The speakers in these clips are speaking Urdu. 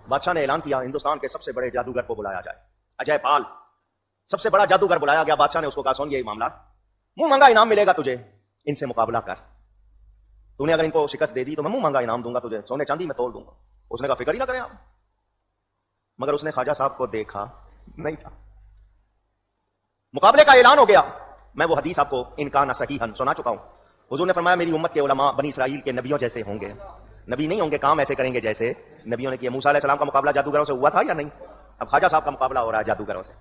بادشاہ نے اعلان کیا ہندوستان کے سب سے بڑے جادوگر کو بلایا جائے، اجے پال سب سے بڑا جادوگر بلایا گیا۔ بادشاہ نے اس کو کہا سن یہ معاملہ، منہ مانگا انعام ملے گا تجھے، ان سے مقابلہ کر، تو نے اگر ان کو شکست دے دی تو میں منہ مانگا انعام دوں گا تجھے، سونے چاندی میں تول دوں گا۔ اس نے کہا فکر ہی نہ کریں آپ، مگر اس نے خواجہ صاحب کو دیکھا نہیں تھا۔ مقابلے کا اعلان ہو گیا۔ میں وہ حدیث آپ کو ان کا نہ صحیحن سنا چکا ہوں۔ حضور نے فرمایا میری امت کے علماء بنی اسرائیل کے نبیوں جیسے ہوں گے، نبی نہیں ہوں گے، کام ایسے کریں گے جیسے نبیوں نے کیا۔ موسیٰ علیہ السلام کا مقابلہ جادوگروں سے ہوا تھا یا نہیں؟ اب خواجہ صاحب کا مقابلہ ہو رہا ہے جادوگروں سے۔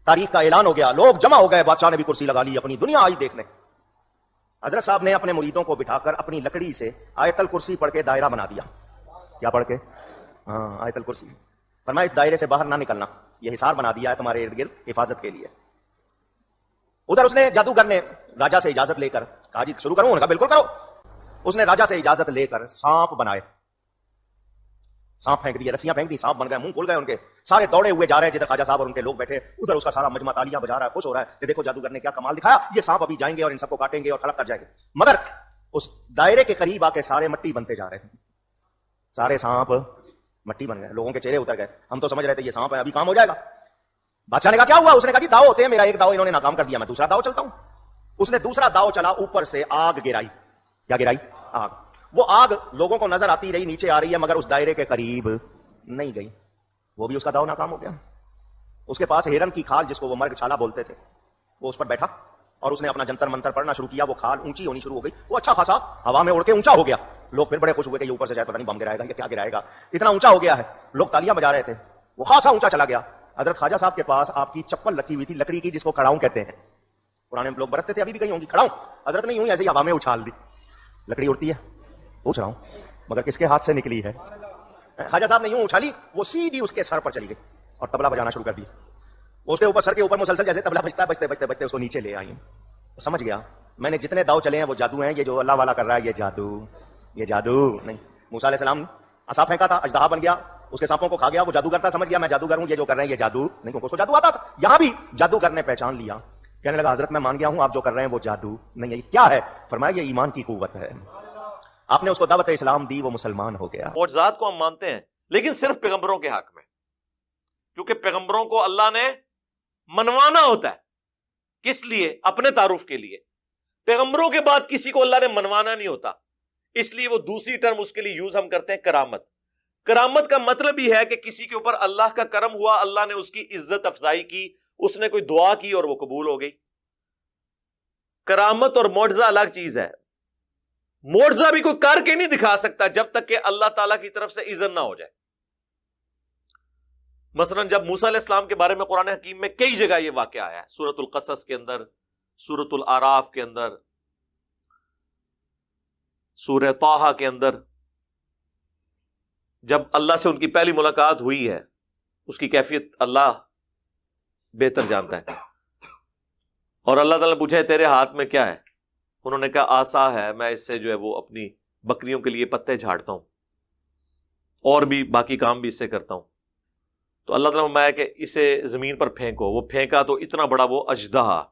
تاریخ کا اعلان ہو گیا، لوگ جمع ہو گئے، بادشاہ نے بھی کرسی لگا لی، اپنی دنیا آئی دیکھنے۔ حضرت صاحب نے اپنے مریدوں کو بٹھا کر اپنی لکڑی سے آیت الکرسی پڑھ کے دائرہ بنا دیا۔ کیا پڑھ کے؟ ہاں، آیت الکرسی۔ فرمایا اس دائرے سے باہر نہ نکلنا، یہ حصار بنا دیا ہے تمہارے ارد گرد حفاظت کے لیے۔ ادھر اس نے جادوگر نے راجا سے اجازت لے کر کہا جی شروع کروں؟ انہوں نے کہا بالکل کرو۔ اس نے راجا سے اجازت لے کر سانپ بنائے، سانپ پھینک دیے، رسیاں پھینک دی، سانپ بن گئے، منہ کھل گئے ان کے، سارے دوڑے ہوئے جا رہے ہیں جدھر خواجہ صاحب اور ان کے لوگ بیٹھے، ادھر اس کا سارا مجمع تالیاں بجا رہا ہے، خوش ہو رہا ہے کہ دیکھو جادوگر نے کیا کمال دکھایا، یہ سانپ ابھی جائیں گے اور ان سب کو کاٹیں گے اور خلق کر جائیں گے۔ مگر اس دائرے کے قریب آ کے سارے مٹی بنتے جا رہے ہیں، سارے سانپ مٹی بن گئے، لوگوں کے چہرے اتر گئے۔ ہم تو سمجھ رہے تھے یہ سانپ ہے ابھی کام ہو جائے گا۔ بادشاہ نے کہا کیا ہوا؟ اس نے کہا جی داؤ ہوتے ہیں، میرا ایک داؤ انہوں نے ناکام کر دیا، میں دوسرا داؤ چلتا ہوں۔ اس نے دوسرا داؤ چلا، اوپر سے آگ گرائی۔ کیا گرائی؟ آگ۔ وہ آگ لوگوں کو نظر آتی رہی، نیچے آ رہی ہے، مگر اس دائرے کے قریب نہیں گئی، وہ بھی اس کا داؤ ناکام ہو گیا۔ اس کے پاس ہرن کی کھال، جس کو وہ مرگ چھالا بولتے تھے، وہ اس پر بیٹھا اور اس نے اپنا جنتر منتر پڑھنا شروع کیا۔ وہ کھال اونچی ہونی شروع ہو گئی، وہ اچھا خاصا ہوا میں اڑ کے اونچا ہو گیا۔ لوگ پھر بڑے خوش ہوئے کہ یہ اوپر سے جائے پتہ نہیں بم گرائے گا یا کیا گرائے گا، اتنا اونچا ہو گیا ہے۔ لوگ تالیاں بجا رہے تھے، وہ خاصا اونچا چلا گیا۔ حضرت خواجہ صاحب کے پاس آپ کی چپل رکھی ہوئی تھی لکڑی کی، جس کو کھڑاؤں کہتے ہیں، پرانے لوگ برتتے تھے، ابھی بھی کہیں ہوں گی کھڑاؤں۔ حضرت نے یوں ہی ایسے ہی ہوا میں اچھال دی، لکڑی اڑتی ہے، پوچھ رہا ہوں مگر کس کے ہاتھ سے نکلی ہے؟ خواجہ صاحب نے یوں اچھالی، وہ سیدھی اس کے سر پر چلی گئی اور طبلہ بجانا شروع کر دیا۔ اس کے اوپر سر کے اوپر مسلسل جیسے طبلہ بجتا ہے، بجتے بجتے بجتے اس کو نیچے لے آئی۔ سمجھ گیا میں نے جتنے داؤ چلے ہیں وہ جادو ہیں، یہ جو اللہ والا کر رہا ہے یہ جادو، یہ جادو نہیں۔ موسیٰ علیہ السلام عصا پھینکا تھا، اژدہا بن گیا، اس کے سانپوں کو کھا گیا، وہ جادوگر تھا، سمجھ گیا میں جادوگر ہوں، یہ جو کر رہے ہیں یہ جادو نہیں، کیونکہ اس کو جادو آتا تھا۔ یہاں بھی جادوگر نے پہچان لیا، کہنے لگا حضرت میں مان گیا ہوں، آپ جو کر رہے ہیں وہ جادو نہیں ہے، کیا ہے؟ فرمایا یہ ایمان کی قوت ہے۔ آپ نے اس کو دعوت اسلام دی، وہ مسلمان ہو گیا۔ معجزات کو ہم مانتے ہیں لیکن صرف پیغمبروں کے حق میں، کیونکہ پیغمبروں کو اللہ نے منوانا ہوتا ہے۔ کس لیے؟ اپنے تعارف کے لیے۔ پیغمبروں کے بعد کسی کو اللہ نے منوانا نہیں ہوتا، اس لیے وہ دوسری ٹرم اس کے لیے یوز ہم کرتے ہیں کرامت۔ کرامت کا مطلب ہی ہے کہ کسی کے اوپر اللہ کا کرم ہوا، اللہ نے اس کی عزت افزائی کی، اس نے کوئی دعا کی اور وہ قبول ہو گئی۔ کرامت اور معجزہ الگ چیز ہے۔ معجزہ بھی کوئی کر کے نہیں دکھا سکتا جب تک کہ اللہ تعالیٰ کی طرف سے اذن نہ ہو جائے۔ مثلا جب موسیٰ علیہ السلام کے بارے میں قرآن حکیم میں کئی جگہ یہ واقعہ آیا ہے، سورۃ القصص کے اندر، سورۃ الاعراف کے اندر، سورہ طٰہٰ کے اندر، جب اللہ سے ان کی پہلی ملاقات ہوئی ہے، اس کی کیفیت اللہ بہتر جانتا ہے، اور اللہ تعالیٰ نے پوچھا ہے تیرے ہاتھ میں کیا ہے؟ انہوں نے کہا آسا ہے، میں اس سے جو ہے وہ اپنی بکریوں کے لیے پتے جھاڑتا ہوں اور بھی باقی کام بھی اس سے کرتا ہوں۔ تو اللہ تعالیٰ نے فرمایا کہ اسے زمین پر پھینکو۔ وہ پھینکا تو اتنا بڑا وہ اژدہا،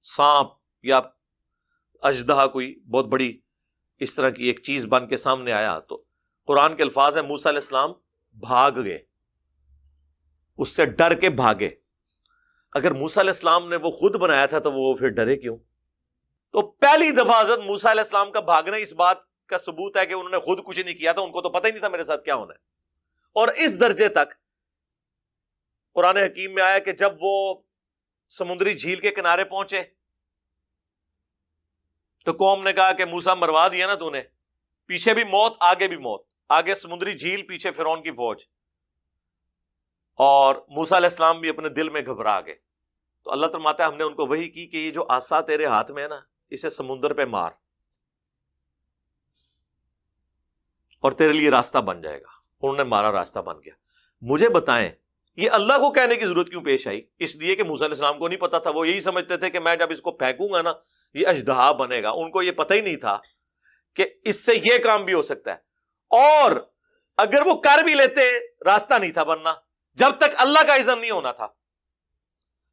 سانپ یا اژدہا، کوئی بہت بڑی اس طرح کی ایک چیز بن کے سامنے آیا۔ تو قرآن کے الفاظ ہیں موسیٰ علیہ السلام بھاگ گئے، اس سے ڈر کے بھاگے۔ اگر موسیٰ علیہ السلام نے وہ خود بنایا تھا تو وہ پھر ڈرے کیوں؟ تو پہلی دفعہ حضرت موسیٰ علیہ السلام کا بھاگنا اس بات کا ثبوت ہے کہ انہوں نے خود کچھ نہیں کیا تھا، ان کو تو پتہ ہی نہیں تھا میرے ساتھ کیا ہونا ہے۔ اور اس درجے تک قرآن حکیم میں آیا کہ جب وہ سمندری جھیل کے کنارے پہنچے تو قوم نے کہا کہ موسیٰ مروا دیا نا تو نے، پیچھے بھی موت آگے بھی موت، آگے سمندری جھیل پیچھے فرعون کی فوج، اور موسیٰ علیہ السلام بھی اپنے دل میں گھبرا گئے۔ تو اللہ فرماتا ہے ہم نے ان کو وحی کی کہ یہ جو عصا تیرے ہاتھ میں ہے نا، اسے سمندر پہ مار اور تیرے لیے راستہ بن جائے گا۔ انہوں نے مارا، راستہ بن گیا۔ مجھے بتائیں یہ اللہ کو کہنے کی ضرورت کیوں پیش آئی؟ اس لیے کہ موسیٰ علیہ السلام کو نہیں پتا تھا، وہ یہی سمجھتے تھے کہ میں جب اس کو پھینکوں گا نا یہ اژدہا بنے گا۔ ان کو یہ پتہ ہی نہیں تھا کہ اس سے یہ کام بھی ہو سکتا ہے، اور اگر وہ کر بھی لیتے راستہ نہیں تھا بننا جب تک اللہ کا اذن نہیں ہونا تھا۔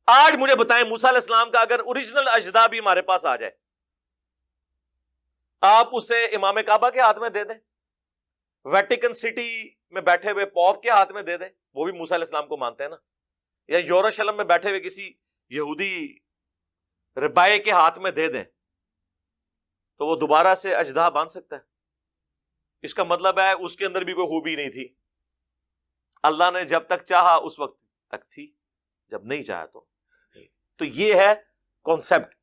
آج مجھے بتائیں موسیٰ علیہ السلام کا اگر اوریجنل اژدہا بھی ہمارے پاس آ جائے، آپ اسے امام کعبہ کے ہاتھ میں دے دیں، ویٹیکن سٹی میں بیٹھے ہوئے پوپ کے ہاتھ میں دے دیں، وہ بھی موسیٰ علیہ السلام کو مانتے ہیں نا، یا یروشلم میں بیٹھے ہوئے کسی یہودی ربائے کے ہاتھ میں دے دیں تو وہ دوبارہ سے اژدہا باندھ سکتا ہے؟ اس کا مطلب ہے اس کے اندر بھی کوئی خوبی نہیں تھی، اللہ نے جب تک چاہا اس وقت تک تھی، جب نہیں چاہا تو نہیں۔ تو یہ ہے کانسیپٹ،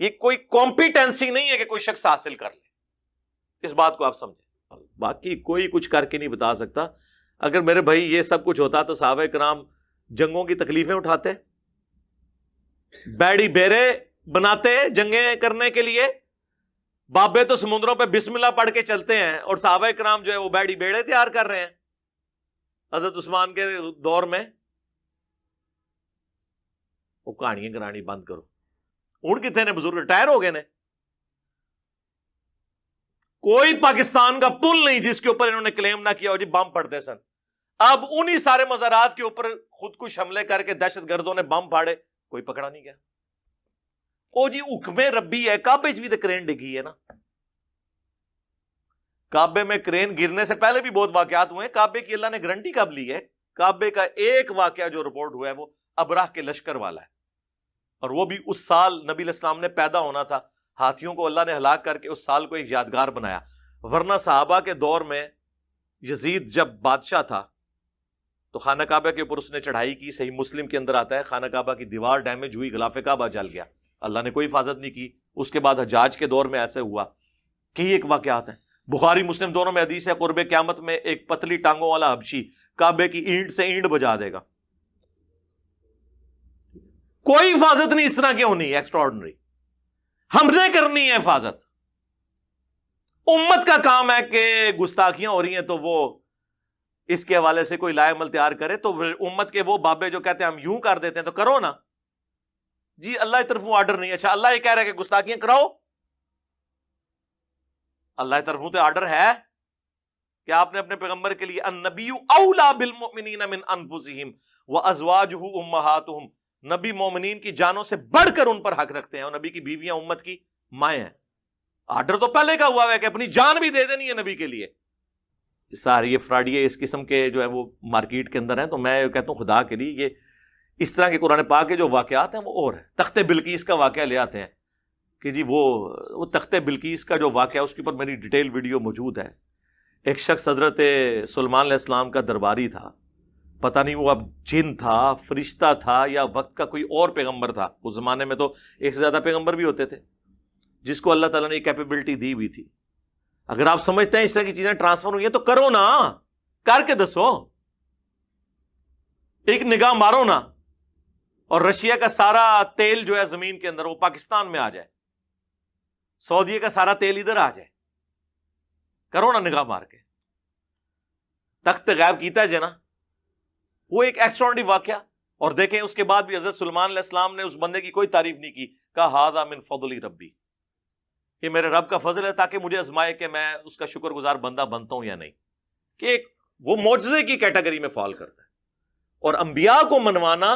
یہ کوئی کمپیٹنسی نہیں ہے کہ کوئی شخص حاصل کر لے، اس بات کو آپ سمجھیں۔ باقی کوئی کچھ کر کے نہیں بتا سکتا۔ اگر میرے بھائی یہ سب کچھ ہوتا تو صحابہ کرام جنگوں کی تکلیفیں اٹھاتے، بیڑی بیرے بناتے جنگیں کرنے کے لیے، بابے تو سمندروں پہ بسم اللہ پڑھ کے چلتے ہیں، اور صحابہ کرام جو ہے وہ بیڑی بیڑے تیار کر رہے ہیں حضرت عثمان کے دور میں۔ وہ کہانیاں کرانی بند کرو، اون کتنے نے بزرگ ریٹائر ہو گئے نے، کوئی پاکستان کا پل نہیں جس کے اوپر انہوں نے کلیم نہ کیا ہو جی بم پڑتے سن۔ اب انہی سارے مزارات کے اوپر خود کش حملے کر کے دہشت گردوں نے بم پھاڑے، کوئی پکڑا نہیں گیا۔ او جی حکم ربی ہے، کعبے بھی تو کرین ڈگی ہے نا، کعبے میں کرین گرنے سے پہلے بھی بہت واقعات ہوئے ہیں۔ کعبے کی اللہ نے گارنٹی کب لی ہے؟ کعبے کا ایک واقعہ جو رپورٹ ہوا ہے وہ ابراہ کے لشکر والا ہے، اور وہ بھی اس سال نبی علیہ السلام نے پیدا ہونا تھا، ہاتھیوں کو اللہ نے ہلاک کر کے اس سال کو ایک یادگار بنایا۔ ورنہ صحابہ کے دور میں یزید جب بادشاہ تھا تو خانہ کعبہ کے اوپر اس نے چڑھائی کی، صحیح مسلم کے اندر آتا ہے خانہ کعبہ کی دیوار ڈیمیج ہوئی، غلاف کعبہ جل گیا، اللہ نے کوئی حفاظت نہیں کی۔ اس کے بعد حجاج کے دور میں ایسے ہوا، کئی ایک واقعات ہیں، بخاری مسلم دونوں میں حدیث ہے، قرب قیامت میں ایک پتلی ٹانگوں والا حبشی کعبے کی اینٹ سے اینٹ بجا دے گا۔ کوئی حفاظت نہیں اس طرح کی ہونی، ایکسٹراڈنری، ہم نے کرنی ہے حفاظت۔ امت کا کام ہے کہ گستاخیاں ہو رہی ہیں تو وہ اس کے حوالے سے کوئی لائے عمل تیار کرے، تو امت کے وہ بابے جو کہتے ہیں ہم یوں کر دیتے ہیں تو کرو نا جی، اللہ کی طرف آرڈر نہیں ہے۔ اچھا اللہ یہ کہہ رہا ہے کہ گستاخیاں کراؤ، اللہ کی طرف تو آرڈر ہے کہ آپ نے اپنے پیغمبر کے لیے النبی اولا بالمؤمنین من انفسہم وازواجہ امہاتہم، نبی مومنین کی جانوں سے بڑھ کر ان پر حق رکھتے ہیں، اور نبی کی بیویاں امت کی مائیں ہیں۔ آرڈر تو پہلے کا ہوا ہے کہ اپنی جان بھی دے دینی ہے نبی کے لیے۔ سارے یہ فراڈیے اس قسم کے جو ہے وہ مارکیٹ کے اندر ہیں، تو میں کہتا ہوں خدا کے لیے یہ اس طرح کے قرآن پاک کے جو واقعات ہیں وہ اور ہیں۔ تخت بلقیس کا واقعہ لے آتے ہیں کہ جی وہ تخت بلقیس کا جو واقعہ اس کے اوپر میری ڈیٹیل ویڈیو موجود ہے۔ ایک شخص حضرت سلیمان علیہ السلام کا درباری تھا، پتہ نہیں وہ اب جن تھا، فرشتہ تھا، یا وقت کا کوئی اور پیغمبر تھا۔ اس زمانے میں تو ایک سے زیادہ پیغمبر بھی ہوتے تھے جس کو اللہ تعالیٰ نے یہ کیپیبلٹی دی ہوئی تھی۔ اگر آپ سمجھتے ہیں اس طرح کی چیزیں ٹرانسفر ہوئی ہیں تو کرو نا، کر کے دسو، ایک نگاہ مارو نا، اور رشیا کا سارا تیل جو ہے زمین کے اندر وہ پاکستان میں آ جائے، سعودیہ کا سارا تیل ادھر آ جائے، کرو نا نگاہ مار کے۔ تخت غائب کیتا ہے نا، وہ ایک ایکسٹراڈنری واقعہ۔ اور دیکھیں اس کے بعد بھی حضرت سلیمان علیہ السلام نے اس بندے کی کوئی تعریف نہیں کی، کہا ھذا من فضل ربی، یہ میرے رب کا فضل ہے تاکہ مجھے آزمائے کہ میں اس کا شکر گزار بندہ بنتا ہوں یا نہیں، کہ ایک وہ معجزے کی کیٹیگری میں فال کرتا ہے۔ اور انبیاء کو منوانا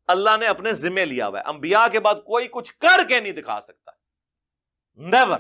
اللہ نے اپنے ذمہ لیا ہوا ہے، انبیاء کے بعد کوئی کچھ کر کے نہیں دکھا سکتا، نیور۔